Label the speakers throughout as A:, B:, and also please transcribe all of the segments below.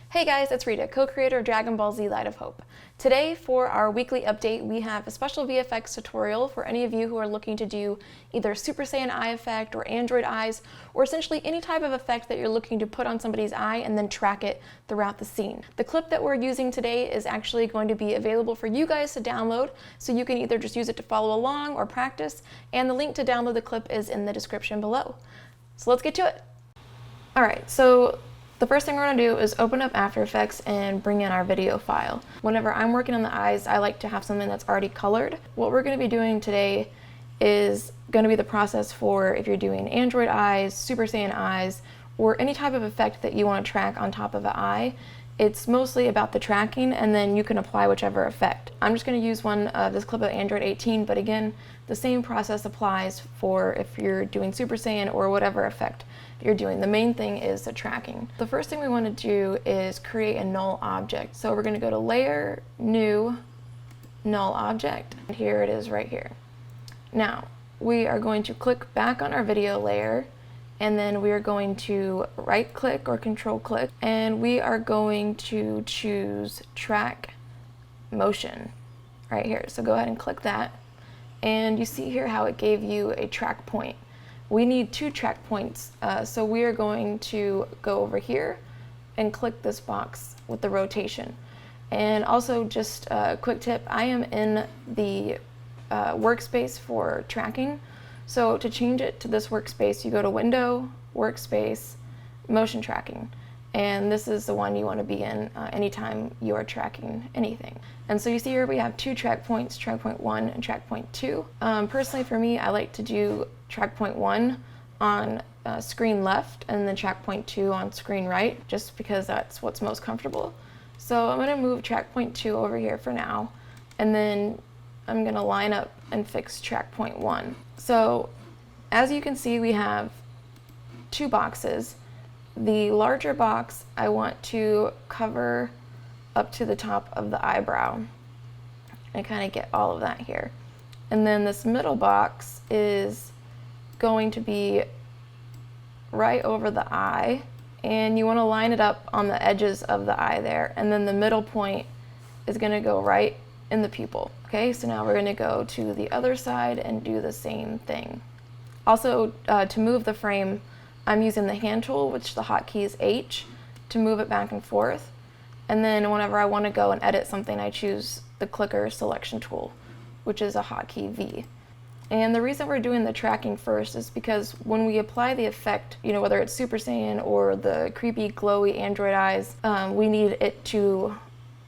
A: Hey guys, it's Rita, co-creator of Dragon Ball Z Light of Hope. Today, for our weekly update, we have a special VFX tutorial for any of you who are looking to do either Super Saiyan eye effect or Android eyes, or essentially any type of effect that you're looking to put on somebody's eye and then track it throughout the scene. The clip that we're using today is actually going to be available for you guys to download, so you can either just use it to follow along or practice, and the link to download the clip is in the description below. So let's get to it. Alright, so the first thing we're going to do is open up After Effects and bring in our video file. Whenever I'm working on the eyes, I like to have something that's already colored. What we're going to be doing today is going to be the process for if you're doing Android eyes, Super Saiyan eyes, or any type of effect that you want to track on top of an eye. It's mostly about the tracking, and then you can apply whichever effect. I'm just going to use this clip of Android 18, but again, the same process applies for if you're doing Super Saiyan or whatever effect you're doing. The main thing is the tracking. The first thing we want to do is create a null object. So we're going to go to Layer, New, Null Object, and here it is right here. Now, we are going to click back on our video layer, and then we are going to right click or control click, and we are going to choose track motion right here. So go ahead and click that, and you see here how it gave you a track point. We need 2 track points, so we are going to go over here and click this box with the rotation. And also, just a quick tip, I am in the workspace for tracking. So to change it to this workspace, you go to Window, Workspace, Motion Tracking. And this is the one you want to be in anytime you are tracking anything. And so you see here we have 2 track points, track point 1 and track point 2. Personally for me, I like to do track point 1 on screen left and then track point 2 on screen right, just because that's what's most comfortable. So I'm going to move track point 2 over here for now, and then I'm going to line up and fix track point 1. So as you can see, we have 2 boxes. The larger box I want to cover up to the top of the eyebrow and kind of get all of that here. And then this middle box is going to be right over the eye, and you want to line it up on the edges of the eye there, and then the middle point is going to go right in the pupil. Okay, so now we're going to go to the other side and do the same thing. Also, to move the frame, I'm using the hand tool, which the hotkey is H, to move it back and forth. And then whenever I want to go and edit something, I choose the clicker selection tool, which is a hotkey V. And the reason we're doing the tracking first is because when we apply the effect, whether it's Super Saiyan or the creepy glowy Android eyes, we need it to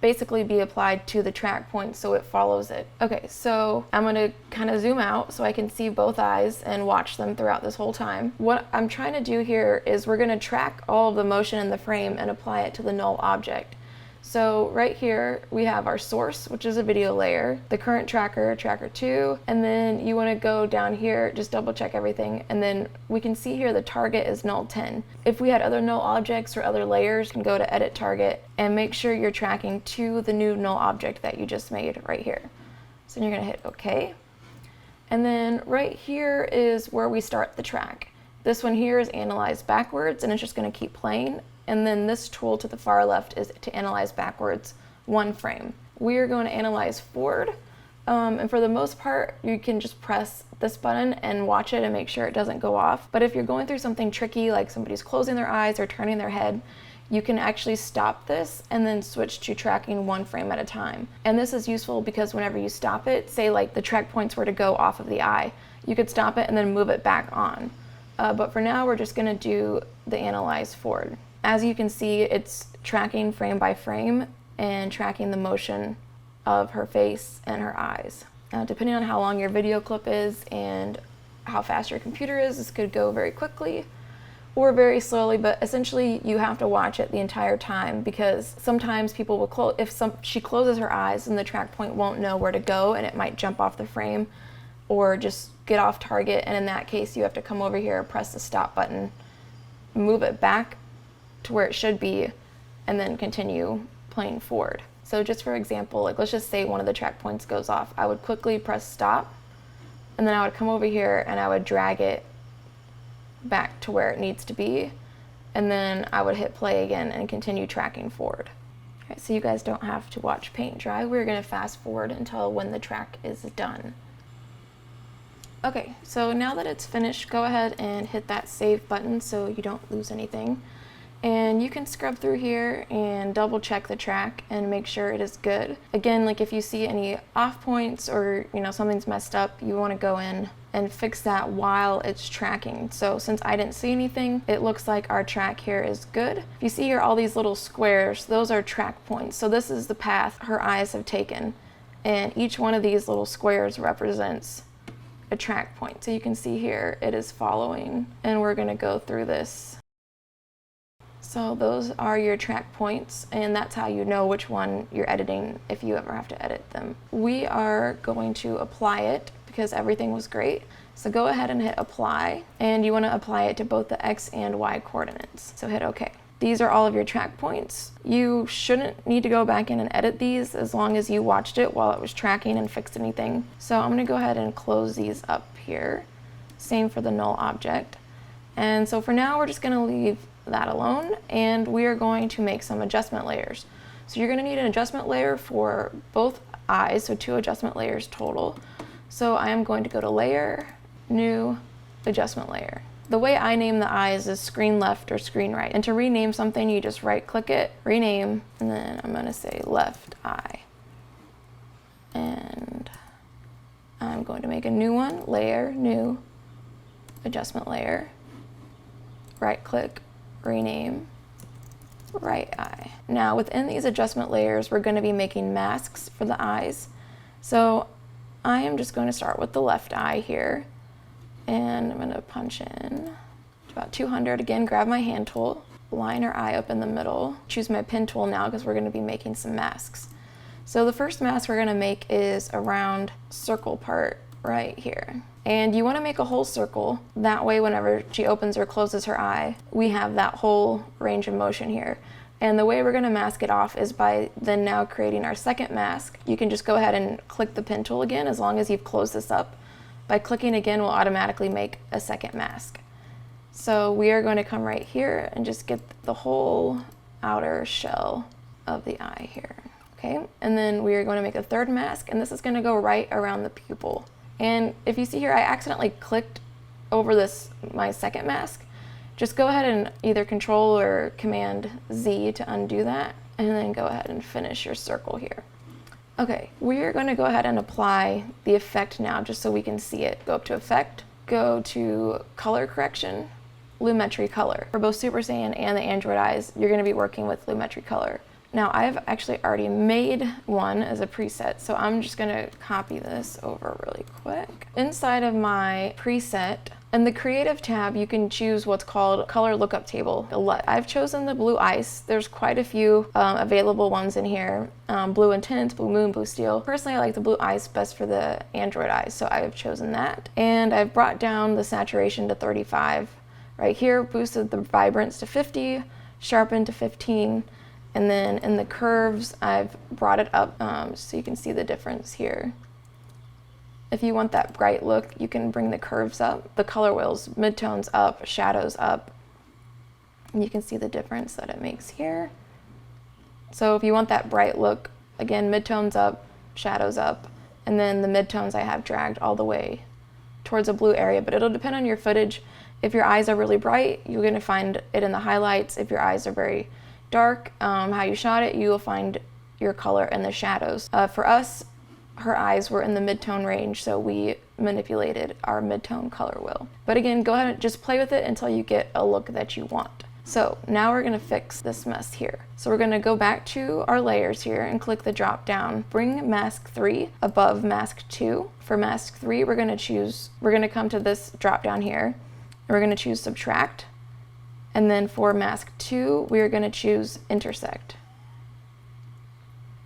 A: basically be applied to the track point so it follows it. Okay, so I'm going to kind of zoom out so I can see both eyes and watch them throughout this whole time. What I'm trying to do here is we're going to track all of the motion in the frame and apply it to the null object. So right here we have our source, which is a video layer, the current tracker, tracker 2, and then you want to go down here, just double check everything, and then we can see here the target is null 10. If we had other null objects or other layers, you can go to edit target and make sure you're tracking to the new null object that you just made right here. So you're going to hit OK. And then right here is where we start the track. This one here is analyze backwards, and it's just going to keep playing. And then this tool to the far left is to analyze backwards 1 frame. We are going to analyze forward, and for the most part, you can just press this button and watch it and make sure it doesn't go off. But if you're going through something tricky, like somebody's closing their eyes or turning their head, you can actually stop this and then switch to tracking 1 frame at a time. And this is useful because whenever you stop it, say like the track points were to go off of the eye, you could stop it and then move it back on. But for now, we're just going to do the analyze forward. As you can see, it's tracking frame by frame and tracking the motion of her face and her eyes. Depending on how long your video clip is and how fast your computer is, this could go very quickly or very slowly, but essentially you have to watch it the entire time, because sometimes people will close, she closes her eyes and the track point won't know where to go and it might jump off the frame or just get off target, and in that case you have to come over here, press the stop button, move it back to where it should be, and then continue playing forward. So just for example, like let's just say one of the track points goes off. I would quickly press stop, and then I would come over here and I would drag it back to where it needs to be, and then I would hit play again and continue tracking forward. Okay, so you guys don't have to watch paint dry. We're going to fast forward until when the track is done. Okay, so now that it's finished, go ahead and hit that save button so you don't lose anything. And you can scrub through here and double check the track and make sure it is good. Again, like if you see any off points or something's messed up, you want to go in and fix that while it's tracking. So since I didn't see anything, it looks like our track here is good. If you see here all these little squares, those are track points. So this is the path her eyes have taken, and each one of these little squares represents a track point. So you can see here it is following, and we're going to go through this. So those are your track points, and that's how you know which one you're editing if you ever have to edit them. We are going to apply it because everything was great. So go ahead and hit apply, and you want to apply it to both the X and Y coordinates. So hit OK. These are all of your track points. You shouldn't need to go back in and edit these as long as you watched it while it was tracking and fixed anything. So I'm going to go ahead and close these up here. Same for the null object. And so for now, we're just going to leave that alone, and we are going to make some adjustment layers. So you're going to need an adjustment layer for both eyes, so 2 adjustment layers total. So I am going to go to Layer, New, Adjustment Layer. The way I name the eyes is screen left or screen right. And to rename something, you just right click it, rename, and then I'm going to say left eye. And I'm going to make a new one, Layer, New, Adjustment Layer, right click, rename, right eye. Now within these adjustment layers, we're going to be making masks for the eyes. So I am just going to start with the left eye here, and I'm going to punch in about 200. Again, grab my hand tool, line our eye up in the middle, choose my pen tool now because we're going to be making some masks. So the first mask we're going to make is a round circle part right here. And you want to make a whole circle. That way whenever she opens or closes her eye, we have that whole range of motion here. And the way we're going to mask it off is by then now creating our second mask. You can just go ahead and click the pen tool again as long as you've closed this up. By clicking again, we'll automatically make a second mask. So we are going to come right here and just get the whole outer shell of the eye here. Okay, and then we are going to make a third mask, and this is going to go right around the pupil. And if you see here, I accidentally clicked over this, my second mask. Just go ahead and either Control or Command Z to undo that, and then go ahead and finish your circle here. Okay, we're going to go ahead and apply the effect now just so we can see it. Go up to Effect, go to Color Correction, Lumetri Color. For both Super Saiyan and the Android eyes, you're going to be working with Lumetri Color. Now I've actually already made one as a preset, so I'm just going to copy this over really quick. Inside of my preset, in the Creative tab, you can choose what's called Color Lookup Table. I've chosen the Blue Ice. There's quite a few available ones in here. Blue Intense, Blue Moon, Blue Steel. Personally, I like the Blue Ice best for the Android eyes, so I've chosen that. And I've brought down the saturation to 35. Right here, boosted the vibrance to 50, sharpened to 15, and then in the curves, I've brought it up so you can see the difference here. If you want that bright look, you can bring the curves up, the color wheels, midtones up, shadows up. And you can see the difference that it makes here. So if you want that bright look, again, midtones up, shadows up, and then the midtones I have dragged all the way towards a blue area, but it'll depend on your footage. If your eyes are really bright, you're going to find it in the highlights. If your eyes are very dark, how you shot it, you will find your color in the shadows. For us, her eyes were in the mid-tone range, so we manipulated our mid-tone color wheel. But again, go ahead and just play with it until you get a look that you want. So now we're going to fix this mess here. So we're going to go back to our layers here and click the drop down. Bring mask 3 above mask 2. For mask 3, we're going to come to this drop down here, and we're going to choose subtract. And then for mask 2, we are going to choose intersect.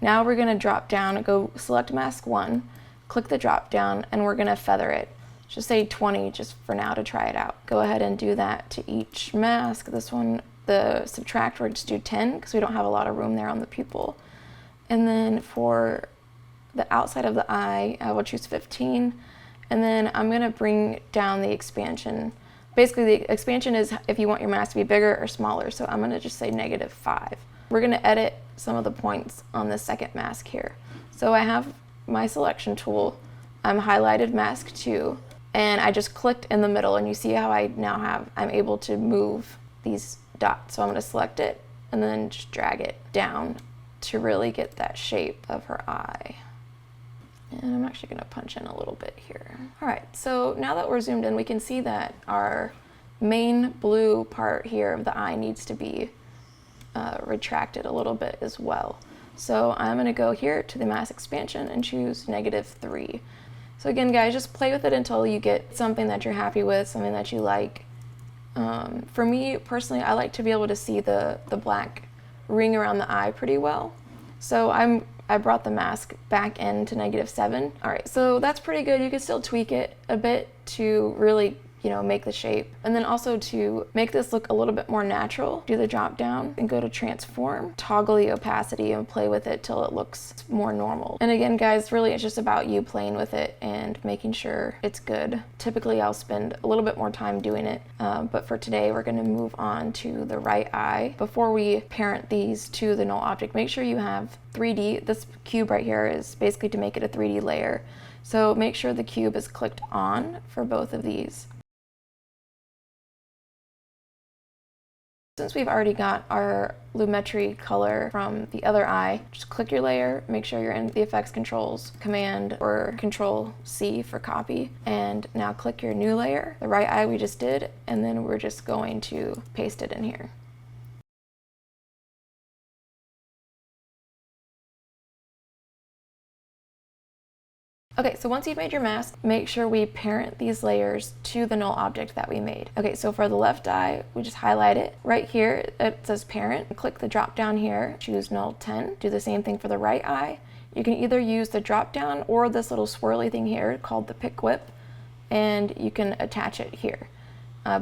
A: Now we're going to drop down, go select mask 1, click the drop down, and we're going to feather it. Just say 20 just for now to try it out. Go ahead and do that to each mask. This one, the subtract, we'll just do 10 because we don't have a lot of room there on the pupil. And then for the outside of the eye, I will choose 15. And then I'm going to bring down the expansion Basically, the expansion is if you want your mask to be bigger or smaller. So I'm gonna just say -5. We're gonna edit some of the points on the second mask here. So I have my selection tool. I'm highlighted mask 2, and I just clicked in the middle, and you see how I'm able to move these dots. So I'm gonna select it and then just drag it down to really get that shape of her eye. And I'm actually gonna punch in a little bit here. All right, so now that we're zoomed in, we can see that our main blue part here of the eye needs to be retracted a little bit as well. So I'm gonna go here to the mask expansion and choose -3. So again, guys, just play with it until you get something that you're happy with, something that you like. For me personally, I like to be able to see the black ring around the eye pretty well. So I brought the mask back into -7. All right, so that's pretty good. You can still tweak it a bit to really, make the shape. And then also to make this look a little bit more natural, do the drop down and go to transform, toggle the opacity and play with it till it looks more normal. And again, guys, really it's just about you playing with it and making sure it's good. Typically I'll spend a little bit more time doing it, but for today we're gonna move on to the right eye. Before we parent these to the null object, make sure you have 3D. This cube right here is basically to make it a 3D layer. So make sure the cube is clicked on for both of these. Since we've already got our lumetri color from the other eye, just click your layer, make sure you're in the VFX controls, Command or Control C for copy, and now click your new layer, the right eye we just did, and then we're just going to paste it in here. Okay, so once you've made your mask, make sure we parent these layers to the null object that we made. Okay, so for the left eye, we just highlight it. Right here, it says parent. Click the drop down here, choose null 10. Do the same thing for the right eye. You can either use the drop down or this little swirly thing here called the pick whip, and you can attach it here.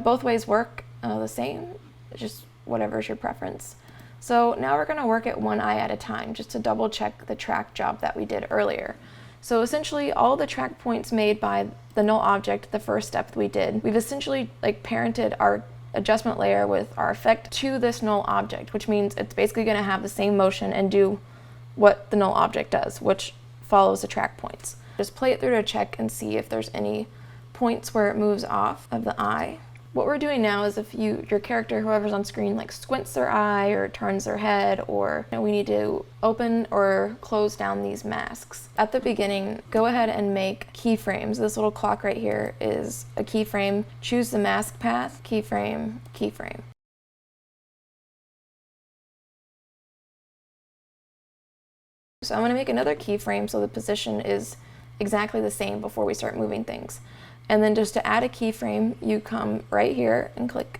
A: Both ways work the same, just whatever's your preference. So now we're gonna work at one eye at a time just to double check the track job that we did earlier. So essentially all the track points made by the null object, the first step we did, we've essentially parented our adjustment layer with our effect to this null object, which means it's basically gonna have the same motion and do what the null object does, which follows the track points. Just play it through to check and see if there's any points where it moves off of the eye. What we're doing now is if your character, whoever's on screen, squints their eye or turns their head, or we need to open or close down these masks. At the beginning, go ahead and make keyframes. This little clock right here is a keyframe. Choose the mask path, keyframe, keyframe. So I'm going to make another keyframe so the position is exactly the same before we start moving things. And then just to add a keyframe, you come right here and click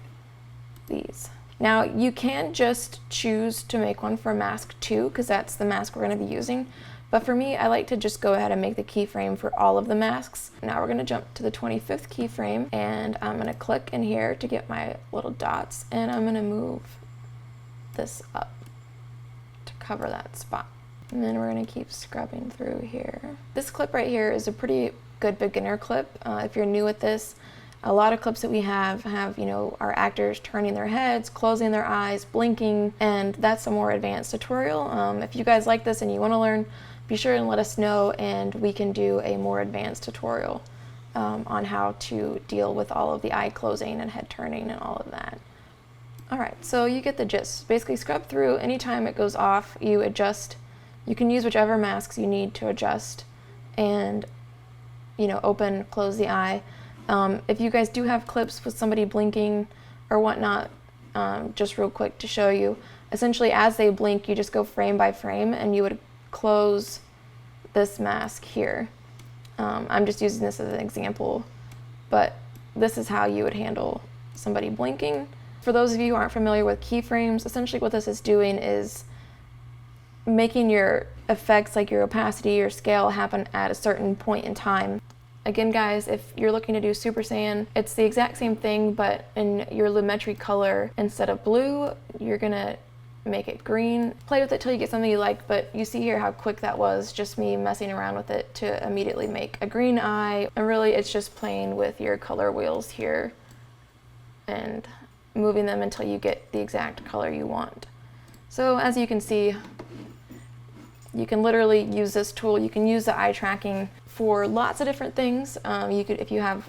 A: these. Now you can just choose to make one for mask 2 because that's the mask we're going to be using. But for me, I like to just go ahead and make the keyframe for all of the masks. Now we're going to jump to the 25th keyframe, and I'm going to click in here to get my little dots, and I'm going to move this up to cover that spot. And then we're going to keep scrubbing through here. This clip right here is a pretty good beginner clip. If you're new at this, a lot of clips that we have our actors turning their heads, closing their eyes, blinking, and that's a more advanced tutorial. If you guys like this and you want to learn, be sure and let us know, and we can do a more advanced tutorial on how to deal with all of the eye closing and head turning and all of that. All right, so you get the gist. Basically scrub through. Anytime it goes off, you adjust. You can use whichever masks you need to adjust and open, close the eye. If you guys do have clips with somebody blinking or whatnot, just real quick to show you, essentially as they blink, you just go frame by frame and you would close this mask here. I'm just using this as an example, but this is how you would handle somebody blinking. For those of you who aren't familiar with keyframes, essentially what this is doing is making your effects, like your opacity, your scale, happen at a certain point in time. Again, guys, if you're looking to do Super Saiyan, it's the exact same thing, but in your lumetri color, instead of blue, you're gonna make it green. Play with it till you get something you like, but you see here how quick that was, just me messing around with it to immediately make a green eye. And really, it's just playing with your color wheels here and moving them until you get the exact color you want. So as you can see, you can literally use this tool. You can use the eye tracking for lots of different things. If you have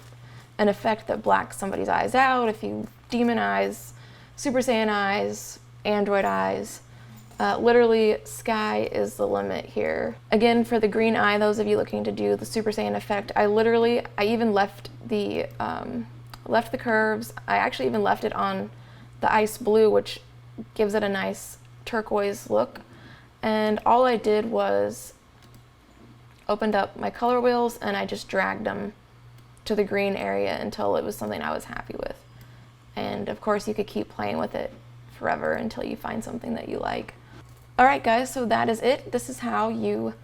A: an effect that blacks somebody's eyes out, if you demon eyes, Super Saiyan eyes, Android eyes, literally sky is the limit here. Again, for the green eye, those of you looking to do the Super Saiyan effect, I even left the curves. I actually even left it on the ice blue, which gives it a nice turquoise look. And all I did was opened up my color wheels and I just dragged them to the green area until it was something I was happy with. And of course you could keep playing with it forever until you find something that you like. Alright guys, so that is it. This is how you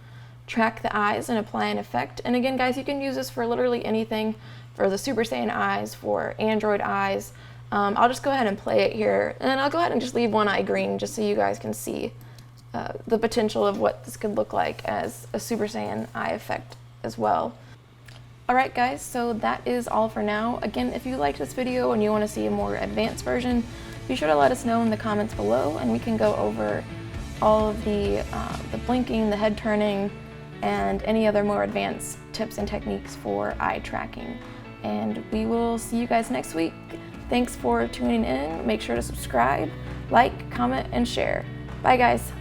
A: track the eyes and apply an effect. And again guys, you can use this for literally anything, for the Super Saiyan eyes, for Android eyes. I'll just go ahead and play it here, and I'll go ahead and just leave one eye green just so you guys can see the potential of what this could look like as a Super Saiyan eye effect as well. Alright guys, so that is all for now. Again, if you liked this video and you want to see a more advanced version, be sure to let us know in the comments below, and we can go over all of the blinking, the head turning, and any other more advanced tips and techniques for eye tracking. And we will see you guys next week. Thanks for tuning in. Make sure to subscribe, like, comment, and share. Bye guys.